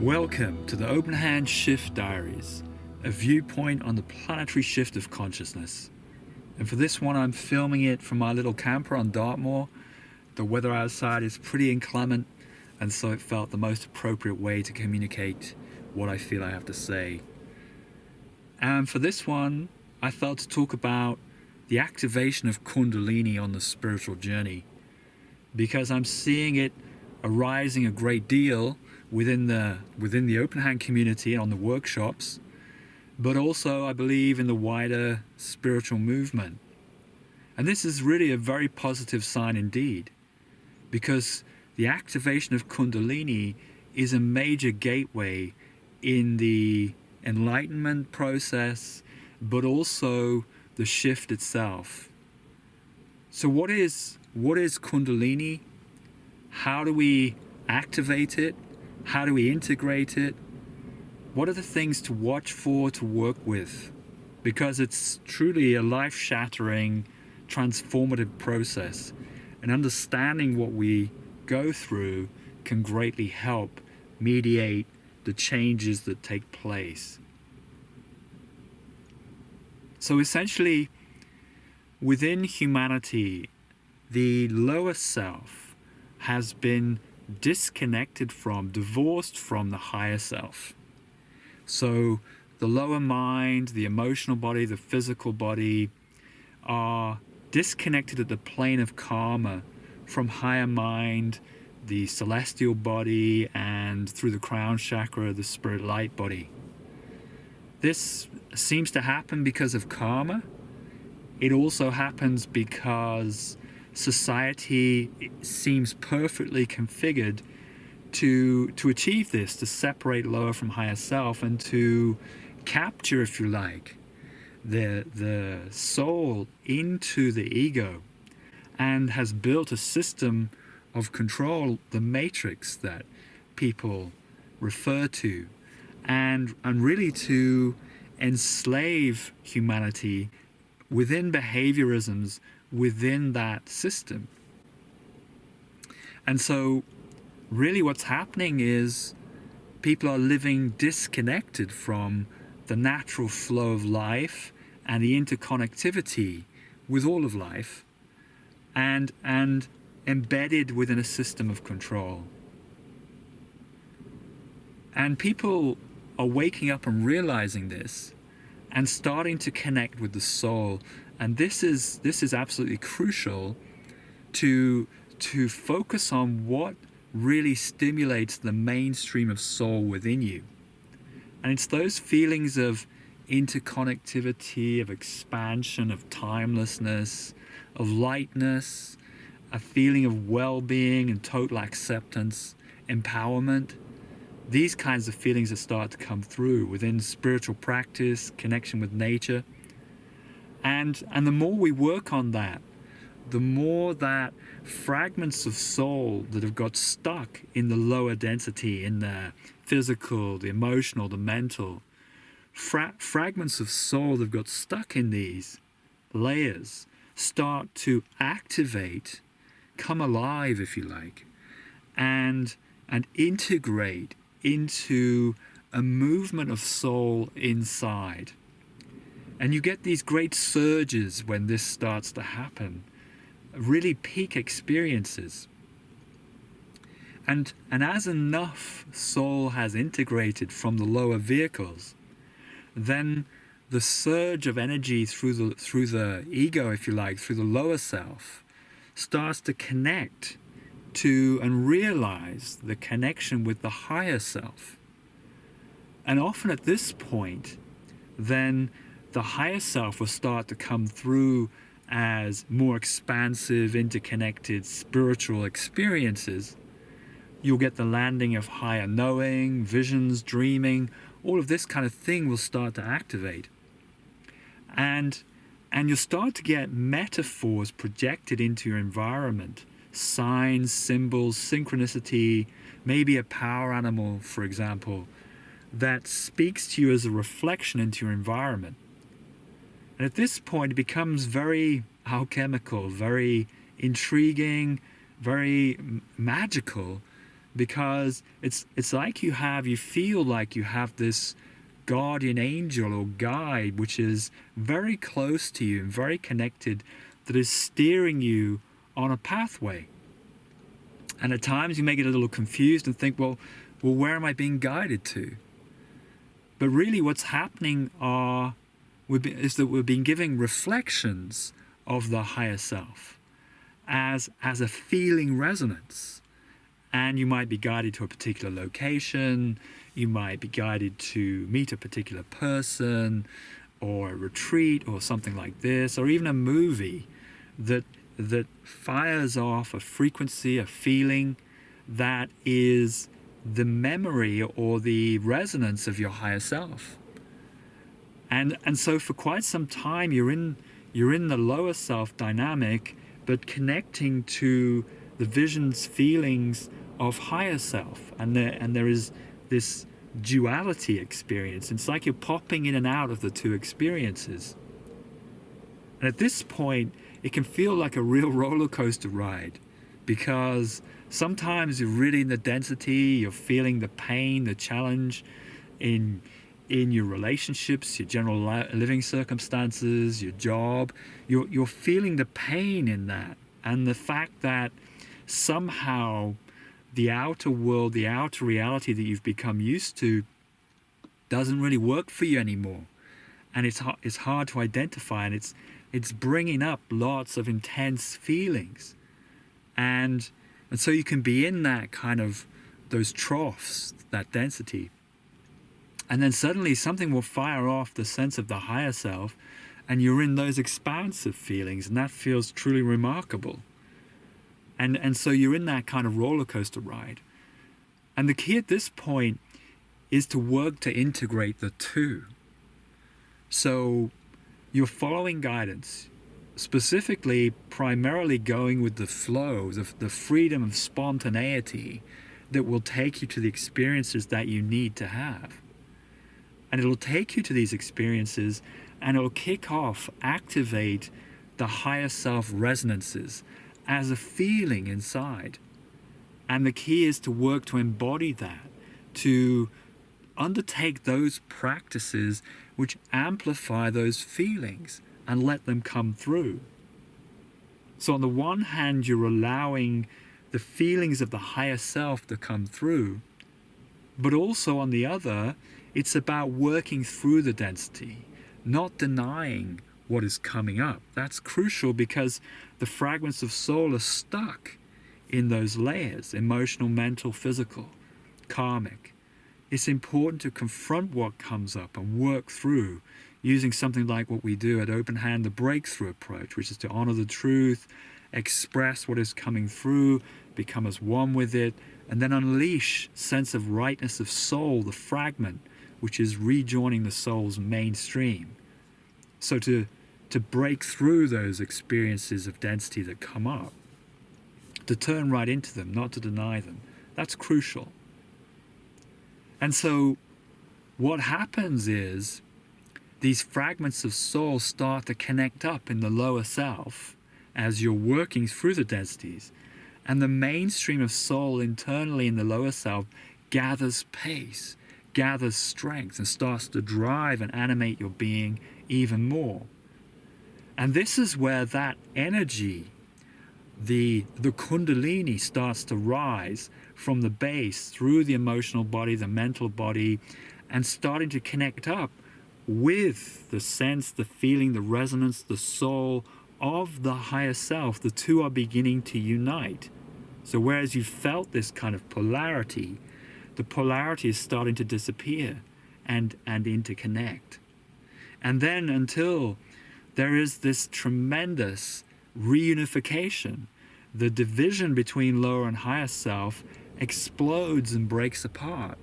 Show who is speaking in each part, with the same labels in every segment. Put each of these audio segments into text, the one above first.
Speaker 1: Welcome to the Openhand Shift Diaries, a viewpoint on the planetary shift of consciousness. And for this one, I'm filming it from my little camper on Dartmoor. The weather outside is pretty inclement, and so it felt the most appropriate way to communicate what I feel I have to say. And for this one, I felt to talk about the activation of Kundalini on the spiritual journey, because I'm seeing it arising a great deal within the Openhand community and on the workshops, but also I believe in the wider spiritual movement. And this is really a very positive sign indeed, because the activation of Kundalini is a major gateway in the enlightenment process, but also the shift itself. So what is Kundalini? How do we activate it? How do we integrate it? What are the things to watch for, to work with? Because it's truly a life-shattering, transformative process. And understanding what we go through can greatly help mediate the changes that take place. So essentially, within humanity, the lower self has been disconnected from, divorced from the higher self. So the lower mind, the emotional body, the physical body are disconnected at the plane of karma from higher mind, the celestial body, and through the crown chakra, the spirit light body. This seems to happen because of karma. It also happens because society seems perfectly configured to achieve this, to separate lower from higher self and to capture, if you like, the soul into the ego, and has built a system of control, the matrix that people refer to, and really to enslave humanity within behaviorisms within that system. And so really what's happening is people are living disconnected from the natural flow of life and the interconnectivity with all of life, and embedded within a system of control. And people are waking up and realizing this and starting to connect with the soul. And this is absolutely crucial to focus on what really stimulates the mainstream of soul within you. And it's those feelings of interconnectivity, of expansion, of timelessness, of lightness, a feeling of well-being and total acceptance, empowerment. These kinds of feelings that start to come through within spiritual practice, connection with nature. And the more we work on that, the more that fragments of soul that have got stuck in the lower density, in the physical, the emotional, the mental, fragments of soul that have got stuck in these layers start to activate, come alive, if you like, and integrate into a movement of soul inside. And you get these great surges when this starts to happen, really peak experiences. And as enough soul has integrated from the lower vehicles, then the surge of energy through the ego, if you like, through the lower self, starts to connect to and realize the connection with the higher self. And often at this point, then the higher self will start to come through as more expansive, interconnected spiritual experiences. You'll get the landing of higher knowing, visions, dreaming. All of this kind of thing will start to activate. And you'll start to get metaphors projected into your environment. Signs, symbols, synchronicity, maybe a power animal, for example, that speaks to you as a reflection into your environment. And at this point, it becomes very alchemical, very intriguing, very magical, because it's like you feel like you have this guardian angel or guide which is very close to you and very connected, that is steering you on a pathway. And at times you may get a little confused and think, well, where am I being guided to? But really what's happening is that we're being given reflections of the higher self as a feeling resonance. And you might be guided to a particular location, you might be guided to meet a particular person, or a retreat, or something like this, or even a movie that fires off a frequency, a feeling that is the memory or the resonance of your higher self. And so for quite some time you're in the lower self dynamic, but connecting to the visions, feelings of higher self, and there is this duality experience. It's like you're popping in and out of the two experiences. And at this point, it can feel like a real roller coaster ride, because sometimes you're really in the density, you're feeling the pain, the challenge in your relationships, your general living circumstances, your job. You're feeling the pain in that, and the fact that somehow the outer world, the outer reality that you've become used to doesn't really work for you anymore. And it's hard to identify, and it's bringing up lots of intense feelings. And so you can be in that kind of, those troughs, that density. And then suddenly something will fire off the sense of the higher self, and you're in those expansive feelings, and that feels truly remarkable. And so you're in that kind of roller coaster ride. And the key at this point is to work to integrate the two. So you're following guidance, specifically primarily going with the flow, the freedom of spontaneity that will take you to the experiences that you need to have. And it'll take you to these experiences, and it'll kick off, activate the higher self resonances as a feeling inside. And the key is to work to embody that, to undertake those practices which amplify those feelings and let them come through. So on the one hand, you're allowing the feelings of the higher self to come through, but also on the other, it's about working through the density, not denying what is coming up. That's crucial, because the fragments of soul are stuck in those layers: emotional, mental, physical, karmic. It's important to confront what comes up and work through, using something like what we do at Openhand, the breakthrough approach, which is to honor the truth, express what is coming through, become as one with it, and then unleash sense of rightness of soul, the fragment, which is rejoining the soul's mainstream. So to break through those experiences of density that come up, to turn right into them, not to deny them, that's crucial. And so what happens is these fragments of soul start to connect up in the lower self as you're working through the densities, and the mainstream of soul internally in the lower self gathers pace, gathers strength, and starts to drive and animate your being even more. And this is where that energy, the Kundalini, starts to rise from the base through the emotional body, the mental body, and starting to connect up with the sense, the feeling, the resonance, the soul of the higher self. The two are beginning to unite. So whereas you felt this kind of polarity, the polarity is starting to disappear and interconnect. And then until there is this tremendous reunification, the division between lower and higher self explodes and breaks apart,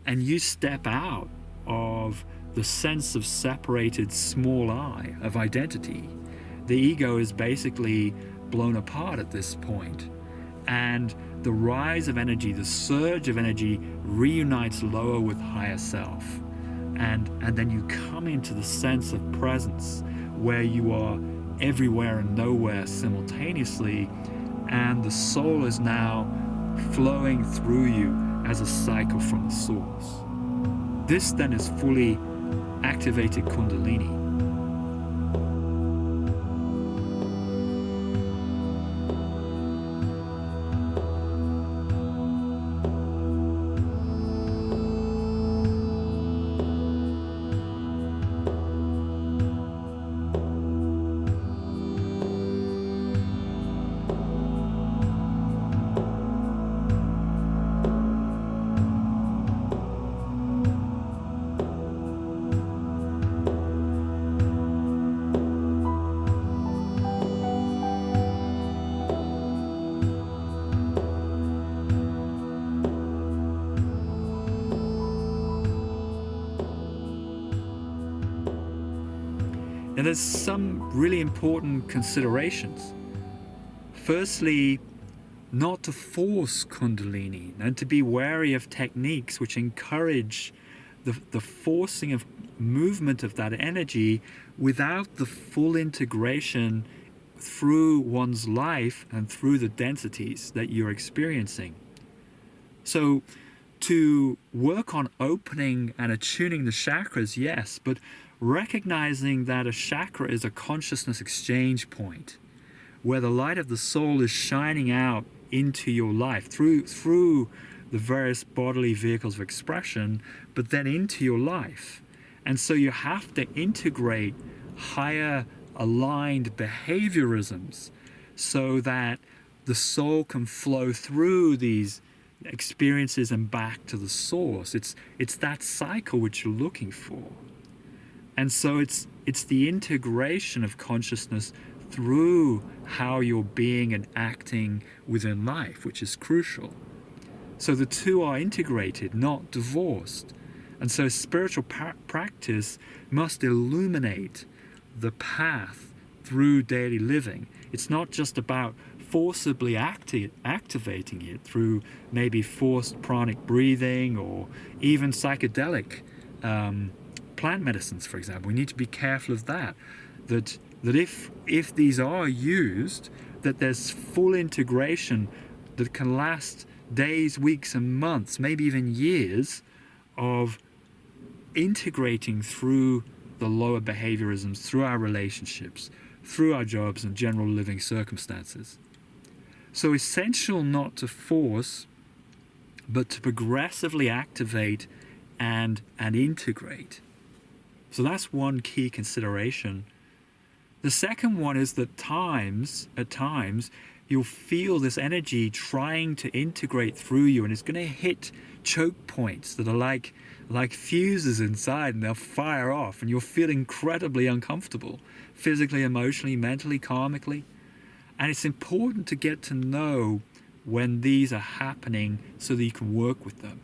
Speaker 1: and you step out of the sense of separated small I of identity. The ego is basically blown apart at this point, and the rise of energy, the surge of energy, reunites lower with higher self. And then you come into the sense of presence, where you are everywhere and nowhere simultaneously, and the soul is now flowing through you as a cycle from the source. This then is fully activated Kundalini. Now there's some really important considerations. Firstly, not to force Kundalini and to be wary of techniques which encourage the forcing of movement of that energy without the full integration through one's life and through the densities that you're experiencing. So to work on opening and attuning the chakras, yes, but recognizing that a chakra is a consciousness exchange point where the light of the soul is shining out into your life through the various bodily vehicles of expression, but then into your life. And so you have to integrate higher aligned behaviorisms so that the soul can flow through these experiences and back to the source. It's that cycle which you're looking for. And so it's the integration of consciousness through how you're being and acting within life, which is crucial. So the two are integrated, not divorced. And so spiritual practice must illuminate the path through daily living. It's not just about forcibly activating it through maybe forced pranic breathing or even psychedelic plant medicines, for example. We need to be careful of that if these are used, that there's full integration that can last days, weeks and months, maybe even years of integrating through the lower behaviorisms, through our relationships, through our jobs and general living circumstances. So essential not to force, but to progressively activate and integrate. So that's one key consideration. The second one is that at times, you'll feel this energy trying to integrate through you, and it's going to hit choke points that are like fuses inside, and they'll fire off, and you'll feel incredibly uncomfortable, physically, emotionally, mentally, karmically. And it's important to get to know when these are happening so that you can work with them.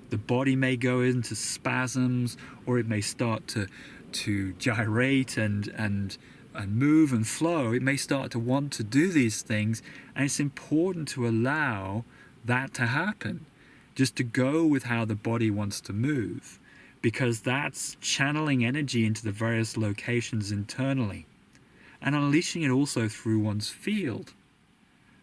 Speaker 1: The body may go into spasms, or it may start to gyrate and move and flow. It may start to want to do these things, and it's important to allow that to happen, just to go with how the body wants to move, because that's channeling energy into the various locations internally and unleashing it also through one's field.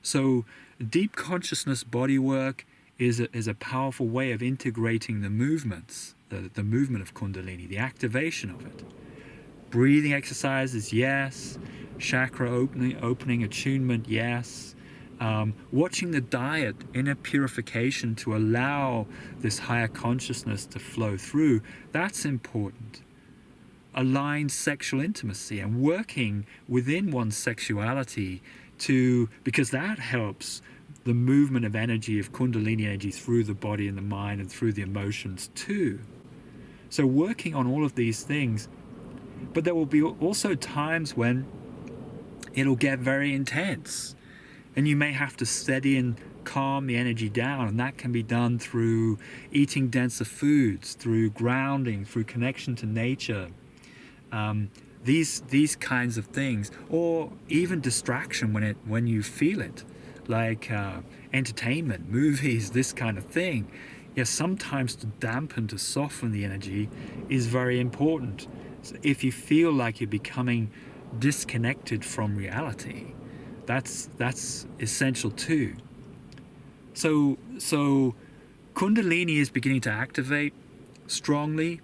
Speaker 1: So deep consciousness body work is a powerful way of integrating the movements, the movement of Kundalini, the activation of it. Breathing exercises, yes. Chakra opening attunement, yes. Watching the diet, inner purification to allow this higher consciousness to flow through, that's important. Aligned sexual intimacy and working within one's sexuality because that helps the movement of energy, of Kundalini energy, through the body and the mind and through the emotions too. So working on all of these things. But there will be also times when it'll get very intense, and you may have to steady and calm the energy down, and that can be done through eating denser foods, through grounding, through connection to nature, these kinds of things, or even distraction when you feel it, like entertainment, movies, this kind of thing. Yes, sometimes to dampen, to soften the energy is very important. So if you feel like you're becoming disconnected from reality, that's essential too. So Kundalini is beginning to activate strongly.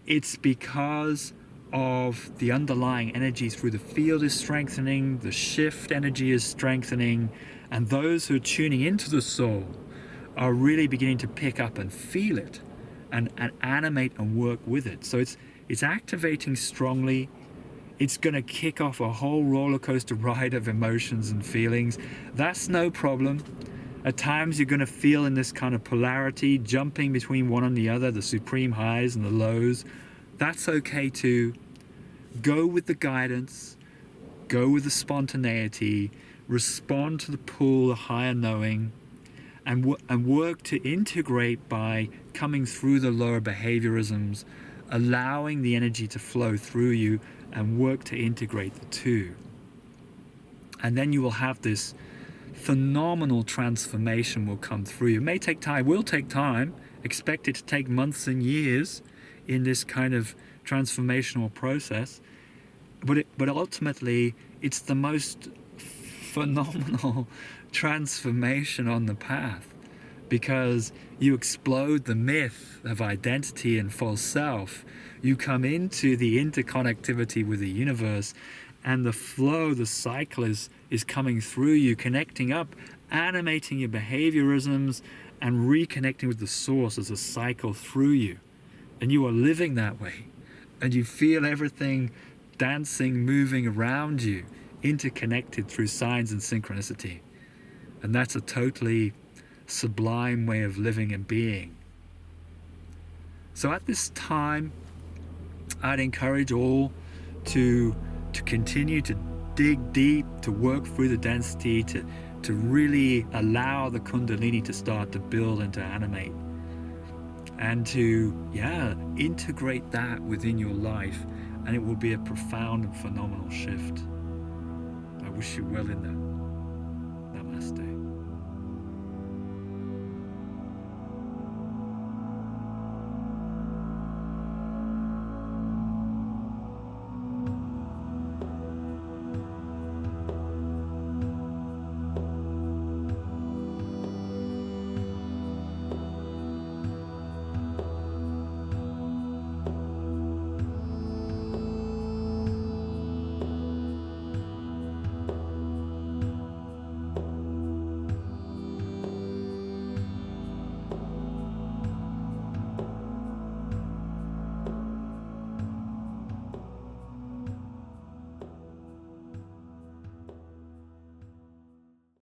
Speaker 1: It's because of the underlying energy through the field is strengthening, the shift energy is strengthening, and those who are tuning into the soul are really beginning to pick up and feel it and animate and work with it. So it's activating strongly. It's going to kick off a whole roller coaster ride of emotions and feelings. That's no problem. At times you're going to feel in this kind of polarity, jumping between one and the other, the supreme highs and the lows. That's okay too. Go with the guidance, go with the spontaneity, respond to the pull, the higher knowing, and work to integrate by coming through the lower behaviorisms, allowing the energy to flow through you, and work to integrate the two. And then you will have this phenomenal transformation will come through you. It may take time, will take time, expect it to take months and years in this kind of transformational process, but ultimately it's the most phenomenal transformation on the path, because you explode the myth of identity and false self. You come into the interconnectivity with the universe, and the flow, the cycle is coming through you, connecting up, animating your behaviorisms, and reconnecting with the source as a cycle through you. And you are living that way. And you feel everything dancing, moving around you, interconnected through signs and synchronicity. And that's a totally sublime way of living and being. So at this time, I'd encourage all to continue to dig deep, to work through the density, to really allow the Kundalini to start to build and to animate, and to integrate that within your life, and it will be a profound and phenomenal shift. I wish you well in that.